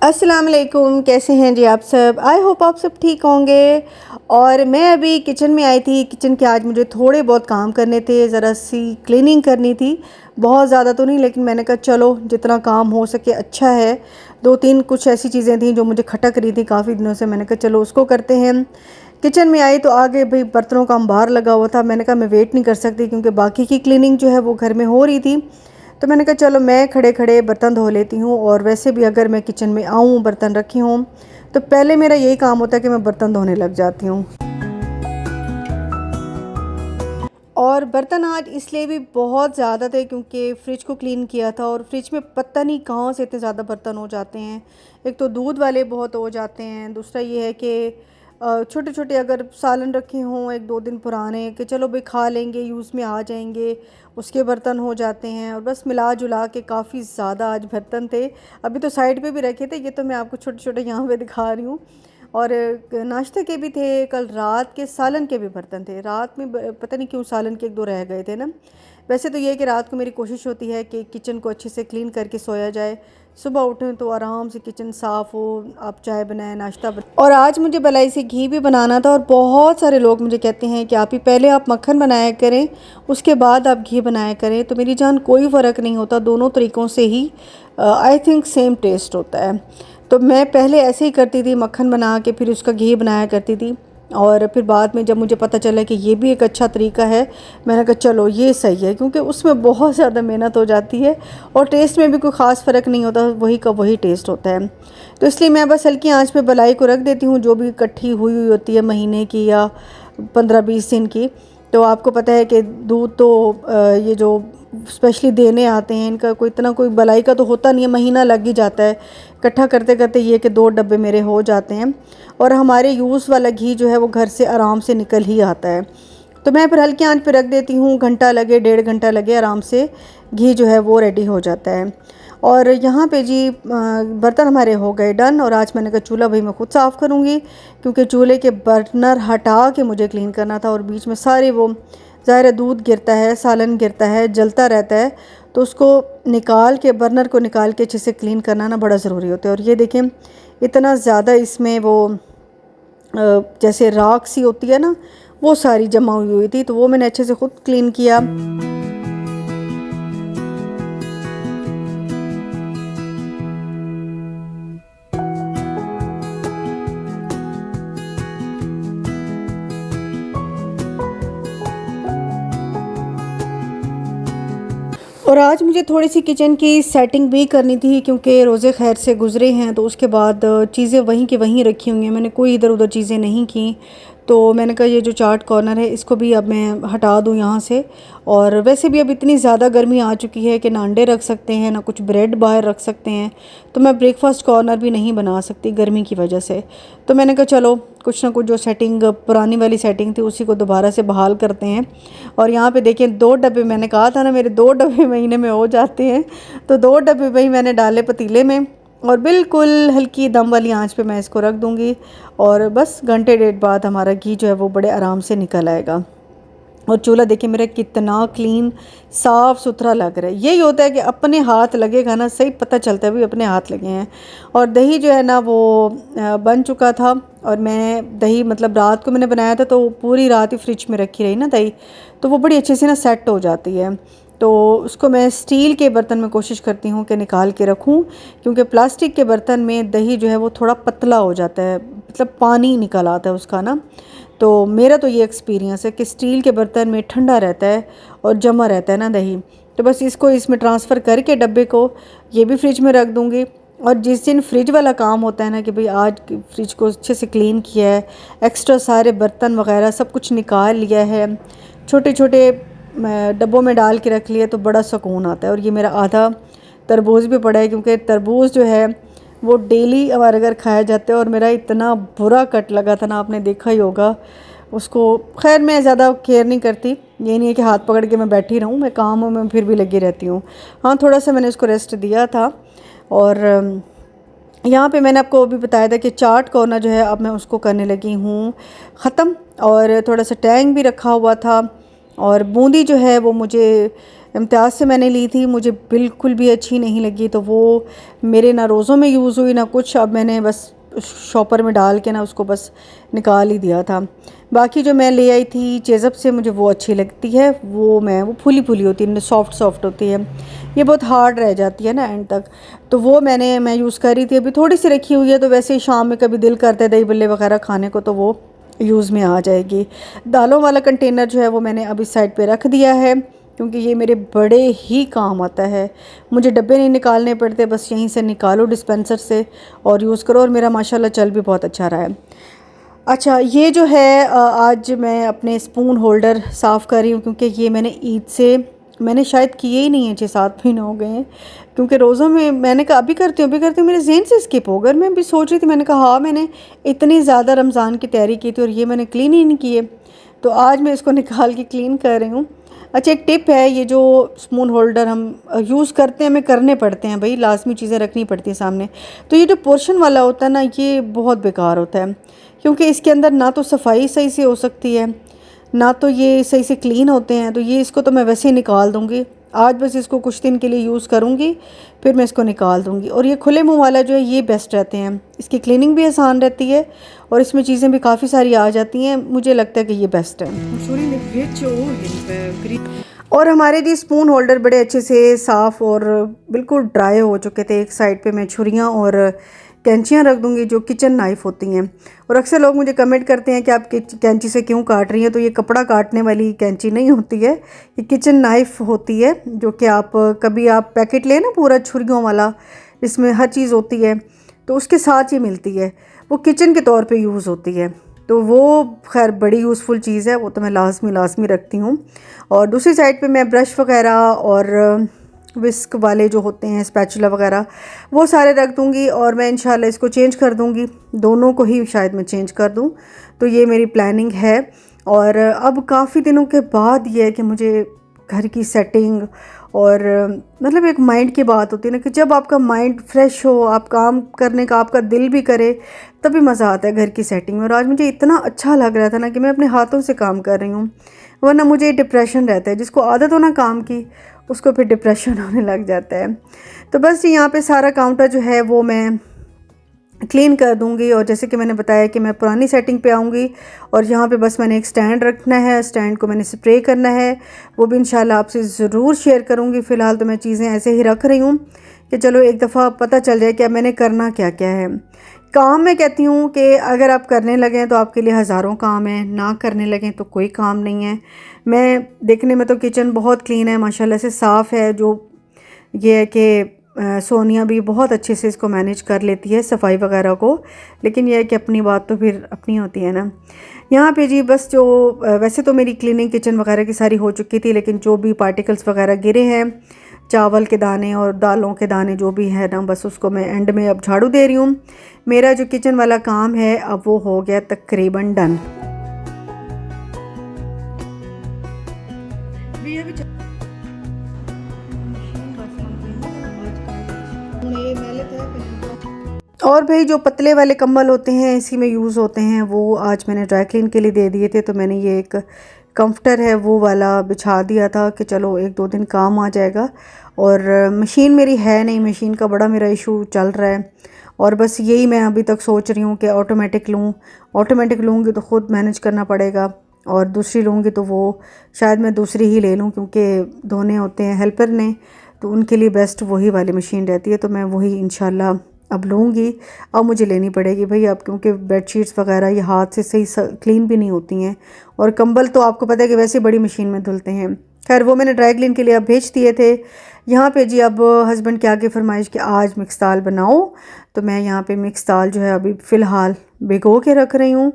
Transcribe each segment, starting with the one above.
अस्सलाम वालेकुम, कैसे हैं जी आप सब। आई होप आप सब ठीक होंगे। और मैं अभी किचन में आई थी। किचन के आज मुझे थोड़े बहुत काम करने थे, ज़रा सी क्लीनिंग करनी थी, बहुत ज़्यादा तो नहीं, लेकिन मैंने कहा चलो जितना काम हो सके अच्छा है। दो तीन कुछ ऐसी चीज़ें थी जो मुझे खटक रही थी काफ़ी दिनों से, मैंने कहा चलो उसको करते हैं। किचन में आई तो आगे भाई बर्तनों का अंबार लगा हुआ था। मैंने कहा मैं वेट नहीं कर सकती क्योंकि बाकी की क्लीनिंग जो है वो घर में हो रही थी। तो मैंने कहा चलो मैं खड़े खड़े बर्तन धो लेती हूँ। और वैसे भी अगर मैं किचन में आऊँ, बर्तन रखे हों, तो पहले मेरा यही काम होता है कि मैं बर्तन धोने लग जाती हूँ। और बर्तन आज इसलिए भी बहुत ज़्यादा थे क्योंकि फ़्रिज को क्लीन किया था और फ्रिज में पता नहीं कहाँ से इतने ज़्यादा बर्तन हो जाते हैं। एक तो दूध वाले बहुत हो जाते हैं, दूसरा ये है कि छोटे छोटे अगर सालन रखे हों एक दो दिन पुराने कि चलो भाई खा लेंगे, यूज़ में आ जाएंगे, उसके बर्तन हो जाते हैं। और बस मिला जुला के काफ़ी ज़्यादा आज बर्तन थे। अभी तो साइड पे भी रखे थे, ये तो मैं आपको छोटे छोटे यहाँ पे दिखा रही हूँ। और नाश्ते के भी थे, कल रात के सालन के भी बर्तन थे। रात में पता नहीं क्यों सालन के एक दो रह गए थे ना। वैसे तो ये है कि रात को मेरी कोशिश होती है कि किचन को अच्छे से क्लीन करके सोया जाए, सुबह उठें तो आराम से किचन साफ़ हो, आप चाय बनाएं, नाश्ता बनाएं। और आज मुझे भलाई से घी भी बनाना था। और बहुत सारे लोग मुझे कहते हैं कि आप ही पहले आप मक्खन बनाया करें, उसके बाद आप घी बनाया करें। तो मेरी जान कोई फ़र्क नहीं होता, दोनों तरीक़ों से ही आई थिंक सेम टेस्ट होता है। तो मैं पहले ऐसे ही करती थी, मक्खन बना के फिर उसका घी बनाया करती थी। और फिर बाद में जब मुझे पता चला कि ये भी एक अच्छा तरीका है, मैंने कहा चलो ये सही है, क्योंकि उसमें बहुत ज़्यादा मेहनत हो जाती है और टेस्ट में भी कोई ख़ास फ़र्क नहीं होता, वही का वही टेस्ट होता है। तो इसलिए मैं बस हल्की आंच पे बलाई को रख देती हूँ, जो भी इकट्ठी हुई हुई होती है महीने की या 15-20 दिन की। तो आपको पता है कि दूध तो ये जो स्पेशली देने आते हैं, इनका कोई इतना कोई बलाई का तो होता नहीं है, महीना लग ही जाता है इकट्ठा करते करते। ये कि 2 डब्बे मेरे हो जाते हैं और हमारे यूज़ वाला घी जो है वो घर से आराम से निकल ही आता है। तो मैं फिर हल्की आंच पे रख देती हूँ, घंटा लगे 1.5 घंटा लगे, आराम से घी जो है वो रेडी हो जाता है। और यहाँ पे जी बर्तन हमारे हो गए डन। और आज मैंने कहा चूल्हा भाई मैं खुद साफ़ करूँगी, क्योंकि चूल्हे के बर्नर हटा के मुझे क्लीन करना था। और बीच में सारे वो ज़ाहिर है दूध गिरता है, सालन गिरता है, जलता रहता है, तो उसको निकाल के, बर्नर को निकाल के अच्छे से क्लीन करना ना बड़ा ज़रूरी होता है। और ये देखें इतना ज़्यादा इसमें वो जैसे राख सी होती है ना, वो सारी जमा हुई हुई थी, तो वो मैंने अच्छे से ख़ुद क्लीन किया। और आज मुझे थोड़ी सी किचन की सेटिंग भी करनी थी, क्योंकि रोज़े खैर से गुज़रे हैं, तो उसके बाद चीज़ें वहीं की वहीं रखी हुई हैं, मैंने कोई इधर उधर चीज़ें नहीं की। तो मैंने कहा ये जो चार्ट कॉर्नर है इसको भी अब मैं हटा दूं यहाँ से। और वैसे भी अब इतनी ज़्यादा गर्मी आ चुकी है कि ना अंडे रख सकते हैं, ना कुछ ब्रेड बाहर रख सकते हैं, तो मैं ब्रेकफास्ट कॉर्नर भी नहीं बना सकती गर्मी की वजह से। तो मैंने कहा चलो कुछ ना कुछ जो सेटिंग पुरानी वाली सेटिंग थी उसी को दोबारा से बहाल करते हैं। और यहाँ पे देखें 2 डब्बे, मैंने कहा था ना मेरे 2 डब्बे महीने में हो जाते हैं, तो 2 डब्बे वही मैंने डाले पतीले में और बिल्कुल हल्की दम वाली आंच पे मैं इसको रख दूँगी। और बस घंटे 1.5 बाद हमारा घी जो है वो बड़े आराम से निकल आएगा। और चूल्हा देखिए मेरा कितना क्लीन साफ़ सुथरा लग रहा है। यही होता है कि अपने हाथ लगेगा ना, सही पता चलता है भी अपने हाथ लगे हैं। और दही जो है ना वो बन चुका था। और मैं दही मतलब रात को मैंने बनाया था, तो पूरी रात ही फ्रिज में रखी रही ना दही, तो वो बड़ी अच्छे से ना सेट हो जाती है। तो उसको मैं स्टील के बर्तन में कोशिश करती हूँ कि निकाल के रखूँ, क्योंकि प्लास्टिक के बर्तन में दही जो है वो थोड़ा पतला हो जाता है, मतलब पानी निकल आता है उसका ना। तो मेरा तो ये एक्सपीरियंस है कि स्टील के बर्तन में ठंडा रहता है और जमा रहता है ना दही। तो बस इसको इसमें ट्रांसफ़र करके डब्बे को ये भी फ्रिज में रख दूँगी। और जिस दिन फ्रिज वाला काम होता है ना कि भाई आज फ्रिज को अच्छे से क्लीन किया है, एक्स्ट्रा सारे बर्तन वगैरह सब कुछ निकाल लिया है, छोटे छोटे डब्बों में डाल के रख लिया, तो बड़ा सुकून आता है। और ये मेरा आधा तरबूज भी पड़ा है, क्योंकि तरबूज जो है वो डेली हमारे घर खाया जाता है। और मेरा इतना बुरा कट लगा था ना, आपने देखा ही होगा उसको। खैर मैं ज़्यादा केयर नहीं करती, ये नहीं है कि हाथ पकड़ के मैं बैठी रहूँ, मैं कामों में फिर भी लगी रहती हूँ। हाँ, थोड़ा सा मैंने उसको रेस्ट दिया था। और यहाँ पे मैंने आपको भी बताया था कि चाट कोरना जो है अब मैं उसको करने लगी हूँ ख़त्म। और थोड़ा सा टैंग भी रखा हुआ था। और बूंदी जो है वो मुझे इम्तियाज़ से मैंने ली थी, मुझे बिल्कुल भी अच्छी नहीं लगी, तो वो मेरे ना रोज़ों में यूज़ हुई ना कुछ। अब मैंने बस शॉपर में डाल के ना उसको बस निकाल ही दिया था। बाकी जो मैं ले आई थी चेज़अप से, मुझे वो अच्छी लगती है। वो फूली फूली होती है, सॉफ्ट सॉफ्ट होती है। ये बहुत हार्ड रह जाती है ना एंड तक। तो वो मैं यूज़ कर रही थी, अभी थोड़ी सी रखी हुई है, तो वैसे ही शाम में कभी दिल करता है दही बल्ले वगैरह खाने को तो वो यूज़ में आ जाएगी। दालों वाला कंटेनर जो है वो मैंने अभी साइड पे रख दिया है, क्योंकि ये मेरे बड़े ही काम आता है। मुझे डब्बे नहीं निकालने पड़ते, बस यहीं से निकालो डिस्पेंसर से और यूज़ करो। और मेरा माशाल्लाह चल भी बहुत अच्छा रहा है। अच्छा, ये जो है आज मैं अपने स्पून होल्डर साफ़ कर रही हूँ, क्योंकि ये मैंने ईद से मैंने शायद किए ही नहीं है, 6-7 महीने हो गए हैं। क्योंकि रोज़ों में मैंने कहा अभी करती हूँ, मेरे जहन से स्किप हो गया। मैं भी सोच रही थी, मैंने कहा हाँ, मैंने इतनी ज़्यादा रमज़ान की तैयारी की थी और ये मैंने क्लीन ही नहीं किए। तो आज मैं इसको निकाल के क्लीन कर रही हूँ। अच्छा, एक टिप है, ये जो स्पून होल्डर हम यूज़ करते हैं, हमें करने पड़ते हैं भाई, लाजमी चीज़ें रखनी पड़ती हैं सामने। तो ये जो पोर्शन वाला होता है ना, ये बहुत बेकार होता है, क्योंकि इसके अंदर ना तो सफाई सही से हो सकती है, ना तो ये सही से क्लीन होते हैं। तो ये इसको तो मैं वैसे ही निकाल दूँगी। आज बस इसको कुछ दिन के लिए यूज़ करूँगी, फिर मैं इसको निकाल दूँगी। और ये खुले मुँह वाला जो है ये बेस्ट रहते हैं, इसकी क्लीनिंग भी आसान रहती है और इसमें चीज़ें भी काफ़ी सारी आ जाती हैं। मुझे लगता है कि ये बेस्ट है। और हमारे जी स्पून होल्डर बड़े अच्छे से साफ़ और बिल्कुल ड्राई हो चुके थे। एक साइड पे मैं छुरियाँ और कैंचियाँ रख दूँगी जो किचन नाइफ़ होती हैं। और अक्सर लोग मुझे कमेंट करते हैं कि आप कैंची से क्यों काट रही हैं। तो ये कपड़ा काटने वाली कैंची नहीं होती है, ये किचन नाइफ़ होती है, जो कि आप कभी आप पैकेट लें ना पूरा छुरियों वाला, इसमें हर चीज़ होती है, तो उसके साथ ये मिलती है, वो किचन के तौर पे यूज़ होती है। तो वो खैर बड़ी यूज़फुल चीज़ है, वो तो मैं लाजमी रखती हूँ। और दूसरी साइड पे मैं ब्रश वगैरह और विस्क वाले जो होते हैं, स्पैचुला वगैरह, वो सारे रख दूँगी। और मैं इंशाल्लाह इसको चेंज कर दूँगी, दोनों को ही शायद मैं चेंज कर दूँ, तो ये मेरी प्लानिंग है। और अब काफ़ी दिनों के बाद ये है कि मुझे घर की सेटिंग और मतलब एक माइंड की बात होती है ना, कि जब आपका माइंड फ्रेश हो, आप काम करने का आपका दिल भी करे, तभी मज़ा आता है घर की सेटिंग में। और आज मुझे इतना अच्छा लग रहा था ना कि मैं अपने हाथों से काम कर रही हूँ, वरना मुझे डिप्रेशन रहता है। जिसको आदत हो ना काम की, उसको फिर डिप्रेशन होने लग जाता है। तो बस यहाँ पे सारा काउंटर जो है वो मैं क्लीन कर दूंगी। और जैसे कि मैंने बताया कि मैं पुरानी सेटिंग पे आऊँगी, और यहाँ पे बस मैंने एक स्टैंड रखना है, स्टैंड को मैंने स्प्रे करना है, वो भी इंशाल्लाह आपसे ज़रूर शेयर करूँगी। फ़िलहाल तो मैं चीज़ें ऐसे ही रख रही हूँ कि चलो एक दफ़ा पता चल जाए कि अब मैंने करना क्या क्या है। काम मैं कहती हूँ कि अगर आप करने लगें तो आपके लिए हज़ारों काम हैं, ना करने लगें तो कोई काम नहीं है। मैं देखने में तो किचन बहुत क्लीन है, माशाल्लाह से साफ़ है। जो ये है कि सोनिया भी बहुत अच्छे से इसको मैनेज कर लेती है सफाई वगैरह को, लेकिन यह है कि अपनी बात तो फिर अपनी होती है ना। यहाँ पे जी बस जो वैसे तो मेरी क्लीनिंग किचन वगैरह की सारी हो चुकी थी, लेकिन जो भी पार्टिकल्स वगैरह गिरे हैं, चावल के दाने और दालों के दाने जो भी है ना, बस उसको मैं एंड में अब झाड़ू दे रही हूँ। मेरा जो किचन वाला काम है अब वो हो गया तकरीबन डन। और भाई जो पतले वाले कंबल होते हैं इसी में यूज़ होते हैं, वो आज मैंने ड्राई क्लीन के लिए दे दिए थे। तो मैंने ये एक कंफर्टर है वो वाला बिछा दिया था कि चलो 1-2 दिन काम आ जाएगा। और मशीन मेरी है नहीं, मशीन का बड़ा मेरा इशू चल रहा है। और बस यही मैं अभी तक सोच रही हूँ कि ऑटोमेटिक लूँ। ऑटोमेटिक लूँगी तो ख़ुद मैनेज करना पड़ेगा, और दूसरी लूँगी तो वो शायद मैं दूसरी ही ले लूँ, क्योंकि धोने होते हैं हेल्पर ने, तो उनके लिए बेस्ट वही वाली मशीन रहती है। तो मैं वही इंशाल्लाह अब लूँगी। अब मुझे लेनी पड़ेगी भाई अब, क्योंकि बेडशीट्स वगैरह ये हाथ से सही क्लीन भी नहीं होती हैं। और कंबल तो आपको पता है कि वैसे बड़ी मशीन में धुलते हैं। खैर वो मैंने ड्राई क्लीन के लिए अब भेज दिए थे। यहाँ पे जी अब हस्बैंड के आगे फरमाइश कि आज मिक्स दाल बनाओ, तो मैं यहाँ पे मिक्स दाल जो है अभी फ़िलहाल भिगो के रख रही हूँ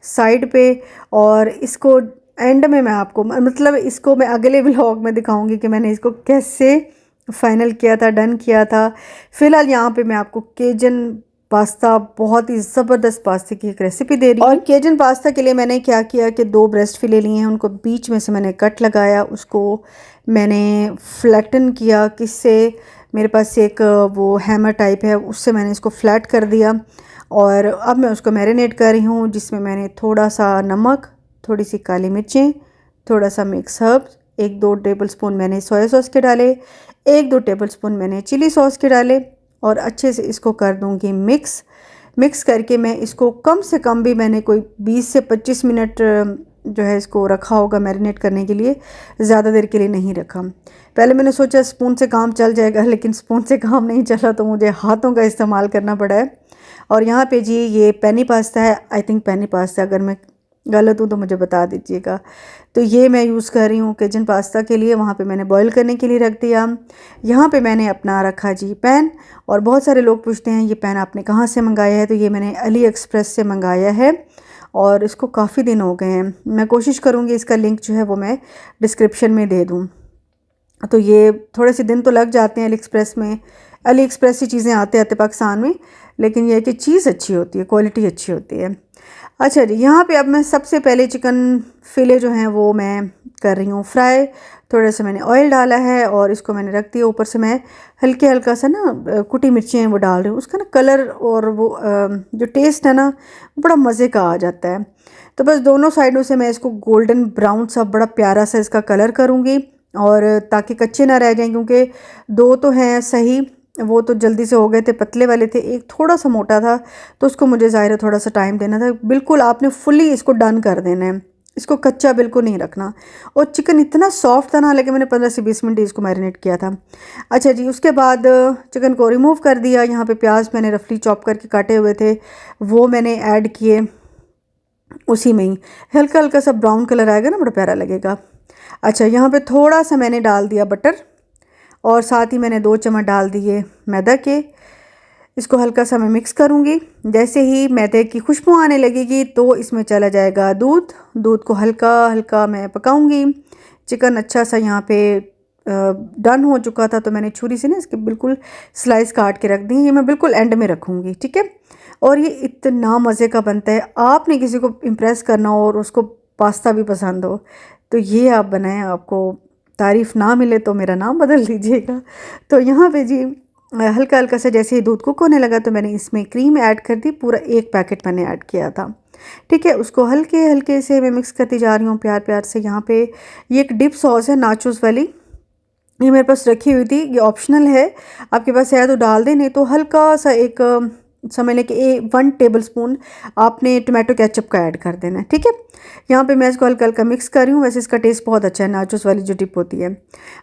साइड पे। और इसको एंड में मैं आपको मतलब इसको मैं अगले व्लॉग में दिखाऊंगी कि मैंने इसको कैसे फाइनल किया था, डन किया था। फ़िलहाल यहाँ पे मैं आपको केजन पास्ता, बहुत ही ज़बरदस्त पास्ते की एक रेसिपी दे रही हूँ। और केजन पास्ता के लिए मैंने क्या किया कि 2 ब्रेस्ट फिले लिए हैं, उनको बीच में से मैंने कट लगाया, उसको मैंने फ्लैटन किया। किससे? मेरे पास एक वो हैमर टाइप है, उससे मैंने इसको फ्लैट कर दिया। और अब मैं उसको मैरिनेट कर रही हूँ, जिसमें मैंने थोड़ा सा नमक, थोड़ी सी काली मिर्चें, थोड़ा सा मिक्स हर्ब्स, 1-2 टेबलस्पून मैंने सोया सॉस के डाले, 1-2 टेबलस्पून मैंने चिली सॉस के डाले, और अच्छे से इसको कर दूँगी मिक्स करके मैं इसको कम से कम भी मैंने कोई 20 से 25 मिनट जो है इसको रखा होगा मैरिनेट करने के लिए, ज़्यादा देर के लिए नहीं रखा। पहले मैंने सोचा स्पून से काम चल जाएगा, लेकिन स्पून से काम नहीं चला, तो मुझे हाथों का इस्तेमाल करना पड़ा है। और यहाँ पे जी ये पेनी पास्ता है, आई थिंक पेनी पास्ता, अगर मैं गलत हूँ तो मुझे बता दीजिएगा। तो ये मैं यूज़ कर रही हूँ केजन पास्ता के लिए। वहाँ पे मैंने बॉईल करने के लिए रख दिया। यहाँ पे मैंने अपना रखा जी पैन। और बहुत सारे लोग पूछते हैं ये पैन आपने कहाँ से मंगाया है, तो ये मैंने अली एक्सप्रेस से मंगाया है, और इसको काफ़ी दिन हो गए हैं। मैं कोशिश करूँगी इसका लिंक जो है वो मैं डिस्क्रिप्शन में दे दूँ। तो ये थोड़े से दिन तो लग जाते हैं अली एक्सप्रेस से चीज़ें आते आते पाकिस्तान में, लेकिन ये है कि चीज़ अच्छी होती है, क्वालिटी अच्छी होती है। अच्छा जी, यहाँ पे अब मैं सबसे पहले चिकन फिले जो हैं वो मैं कर रही हूँ फ्राई। थोड़ा सा मैंने ऑयल डाला है और इसको मैंने रख दिया। ऊपर से मैं हल्का सा ना कुटी मिर्चें हैं वो डाल रही हूँ। उसका ना कलर और वो जो टेस्ट है ना, वो बड़ा मज़े का आ जाता है। तो बस दोनों साइडों से मैं इसको गोल्डन ब्राउन सा बड़ा प्यारा सा इसका कलर करूँगी, और ताकि कच्चे ना रह जाएं, क्योंकि 2 तो हैं सही, वो तो जल्दी से हो गए थे, पतले वाले थे, एक थोड़ा सा मोटा था, तो उसको मुझे ज़ाहिर है थोड़ा सा टाइम देना था। बिल्कुल आपने फुली इसको डन कर देना है, इसको कच्चा बिल्कुल नहीं रखना। और चिकन इतना सॉफ्ट था ना, हालांकि मैंने 15 से 20 मिनट इसको मैरिनेट किया था। अच्छा जी, उसके बाद चिकन को रिमूव कर दिया। यहाँ पे प्याज मैंने रफली चॉप करके काटे हुए थे, वो मैंने ऐड किए उसी में ही। हल्का हल्का सा ब्राउन कलर आएगा ना, बड़ा प्यारा लगेगा। अच्छा, यहाँ पे थोड़ा सा मैंने डाल दिया बटर, और साथ ही मैंने 2 चम्मच डाल दिए मैदा के। इसको हल्का सा मैं मिक्स करूँगी। जैसे ही मैदे की खुशबू आने लगेगी तो इसमें चला जाएगा दूध को हल्का हल्का मैं पकाऊंगी। चिकन अच्छा सा यहाँ पे डन हो चुका था, तो मैंने छुरी से ना इसके बिल्कुल स्लाइस काट के रख दी। ये मैं बिल्कुल एंड में रखूँगी, ठीक है। और ये इतना मज़े का बनता है। आपने किसी को इम्प्रेस करना हो और उसको पास्ता भी पसंद हो, तो ये आप बनाएं। आपको तारीफ़ ना मिले तो मेरा नाम बदल दीजिएगा। तो यहाँ पे जी हल्का हल्का सा जैसे ही दूध कुक होने लगा, तो मैंने इसमें क्रीम ऐड कर दी। पूरा 1 पैकेट मैंने ऐड किया था, ठीक है। उसको हल्के हल्के से मैं मिक्स करती जा रही हूँ प्यार प्यार से। यहाँ पे ये एक डिप सॉस है नाचोस वाली, ये मेरे पास रखी हुई थी। ये ऑप्शनल है, आपके पास है तो डाल दें, नहीं तो हल्का सा एक समझ लें कि 1 टेबलस्पून आपने टमाटो केचप का ऐड कर देना है, ठीक है। यहाँ पे मैं इसको हल्का हल्का मिक्स कर रही हूँ। वैसे इसका टेस्ट बहुत अच्छा है, नाचोस वाली जो डिप होती है।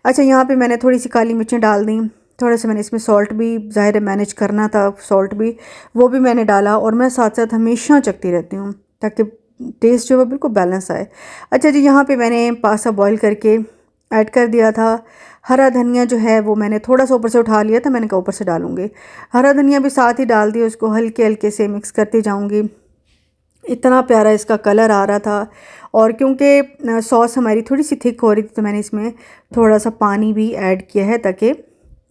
अच्छा, यहाँ पे मैंने थोड़ी सी काली मिर्चें डाल दी। थोड़ा सा मैंने इसमें सॉल्ट भी, ज़ाहिर है मैनेज करना था, सॉल्ट भी वो भी मैंने डाला। और मैं साथ साथ हमेशा चखती रहती हूँ ताकि टेस्ट जो है बिल्कुल बैलेंस आए। अच्छा जी, यहाँ पे मैंने पास्ता बॉईल करके ऐड कर दिया था। हरा धनिया जो है वो मैंने थोड़ा सा ऊपर से उठा लिया था, मैंने कहा ऊपर से डालूँगी। हरा धनिया भी साथ ही डाल दिया, उसको हल्के हल्के से मिक्स करती जाऊँगी। इतना प्यारा इसका कलर आ रहा था। और क्योंकि सॉस हमारी थोड़ी सी थिक हो रही थी, तो मैंने इसमें थोड़ा सा पानी भी ऐड किया है, ताकि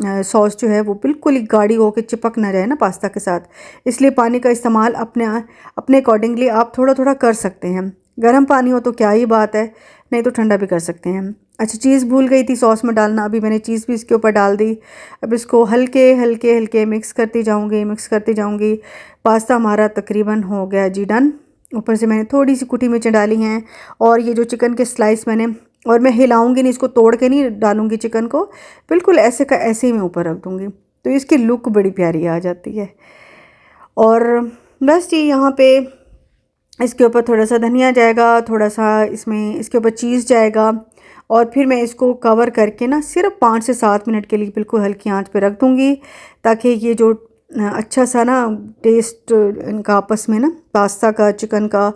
सॉस जो है वो बिल्कुल ही गाढ़ी होकर चिपक ना जाए ना पास्ता के साथ। इसलिए पानी का इस्तेमाल अपने अकॉर्डिंगली आप थोड़ा थोड़ा कर सकते हैं। गर्म पानी हो तो क्या ही बात है, नहीं तो ठंडा भी कर सकते हैं। अच्छा, चीज़ भूल गई थी सॉस में डालना, अभी मैंने चीज़ भी इसके ऊपर डाल दी। अब इसको हल्के हल्के हल्के मिक्स करती जाऊँगी। पास्ता हमारा तकरीबन हो गया जी डन। ऊपर से मैंने थोड़ी सी कुटी मिर्चें डाली हैं, और ये जो चिकन के स्लाइस मैंने, और मैं हिलाऊंगी नहीं इसको, तोड़ के नहीं डालूंगी चिकन को, बिल्कुल ऐसे का ऐसे ही मैं ऊपर रख दूंगी, तो इसकी लुक बड़ी प्यारी आ जाती है। और बस जी, यहाँ पे इसके ऊपर थोड़ा सा धनिया जाएगा, थोड़ा सा इसमें इसके ऊपर चीज़ जाएगा, और फिर मैं इसको कवर करके ना सिर्फ 5 से 7 मिनट के लिए बिल्कुल हल्की आंच पे रख दूँगी, ताकि ये जो अच्छा सा ना टेस्ट इनका आपस में ना पास्ता का चिकन का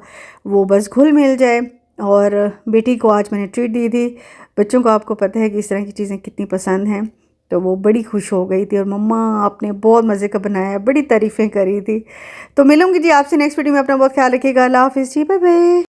वो बस घुल मिल जाए। और बेटी को आज मैंने ट्रीट दी थी। बच्चों को आपको पता है कि इस तरह की चीज़ें कितनी पसंद हैं, तो वो बड़ी खुश हो गई थी, और मम्मा आपने बहुत मज़े का बनाया, बड़ी तारीफ़ें करी थी। तो मिलूंगी जी आपसे नेक्स्ट वीडियो में। अपना बहुत ख्याल रखिएगा। अल्लाह हाफिज़ जी, बाय बाय।